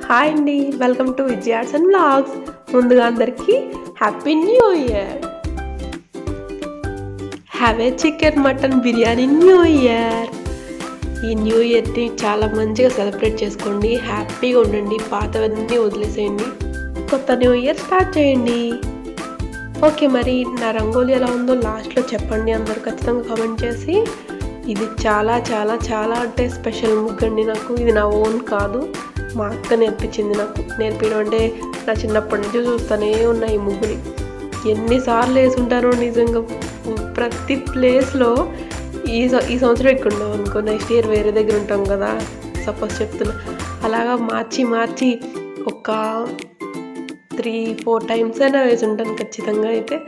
Hi అండి, welcome to Vijay arts and vlogs. ముందుగా అందరికీ happy new year. Have a chicken mutton biryani new year. ఈ new ఇయర్ని చాలా మంచిగా సెలబ్రేట్ చేసుకోండి, హ్యాపీగా ఉండండి, పాతవన్నీ వదిలేసేయండి, కొత్త న్యూ ఇయర్ స్టార్ట్ చేయండి. ఓకే, మరి నా రంగోలీ ఎలా ఉందో లాస్ట్లో చెప్పండి అందరూ ఖచ్చితంగా కామెంట్ చేసి. ఇది చాలా చాలా చాలా అంటే స్పెషల్ ముగ్గండి. నాకు ఇది నా ఓన్ కాదు, మా అక్క నేర్పించింది. నాకు నేర్పించడం అంటే నా చిన్నప్పటి నుంచి చూస్తూనే ఉన్నాయి ఈ ముగ్గుని. ఎన్నిసార్లు వేసుంటారో నిజంగా. ప్రతి ప్లేస్లో ఈ సంవత్సరం ఇక్కడ ఉన్నాం అనుకో, నెక్స్ట్ ఇయర్ వేరే దగ్గర ఉంటాం కదా, సపోజ్ చెప్తున్నా. అలాగా మార్చి మార్చి ఒక 3-4 టైమ్స్ అయినా వేసి ఉంటాను ఖచ్చితంగా. అయితే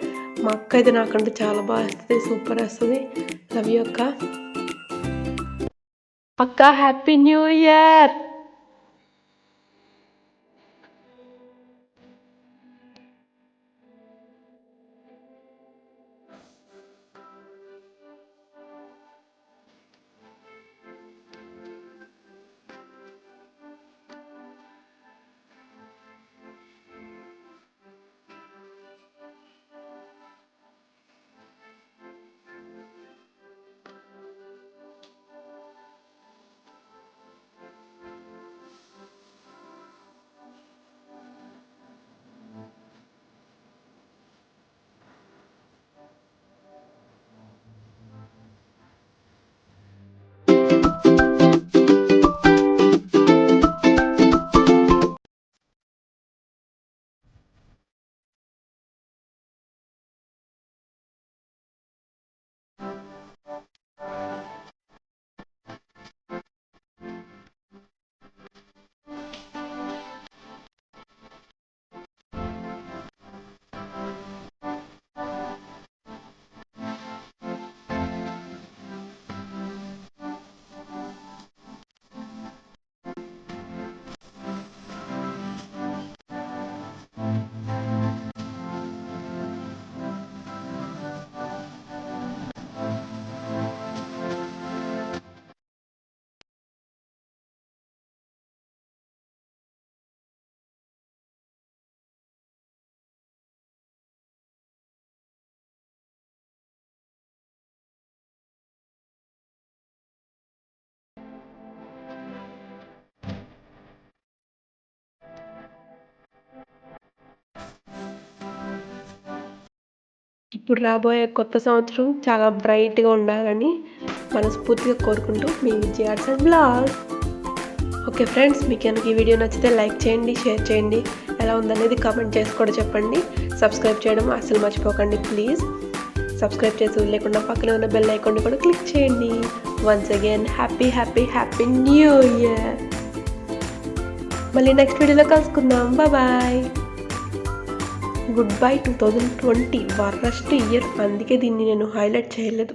మా అక్క అయితే నాకంటే చాలా బాగా వేస్తుంది, సూపర్ వేస్తుంది. లవ్ యూ అక్క. అక్క హ్యాపీ న్యూ ఇయర్. ఇప్పుడు రాబోయే కొత్త సంవత్సరం చాలా బ్రైట్గా ఉండాలని మనస్ఫూర్తిగా కోరుకుంటూ మీ Vijay arts and vlogs. Okay friends, మీకు కనుక ఈ వీడియో నచ్చితే లైక్ చేయండి, షేర్ చేయండి, ఎలా ఉందనేది కామెంట్ చేసి కూడా చెప్పండి. సబ్స్క్రైబ్ చేయడం అసలు మర్చిపోకండి ప్లీజ్. సబ్స్క్రైబ్ చేసి లేకుండా పక్కనే ఉన్న బెల్ ఐకాన్ కూడా క్లిక్ చేయండి. Once again happy happy happy new year. మళ్ళీ నెక్స్ట్ వీడియోలో కలుసుకుందాం. Bye. Good bye 2020. Worst year, అందుకే దీన్ని నేను హైలైట్ చేయలేదు.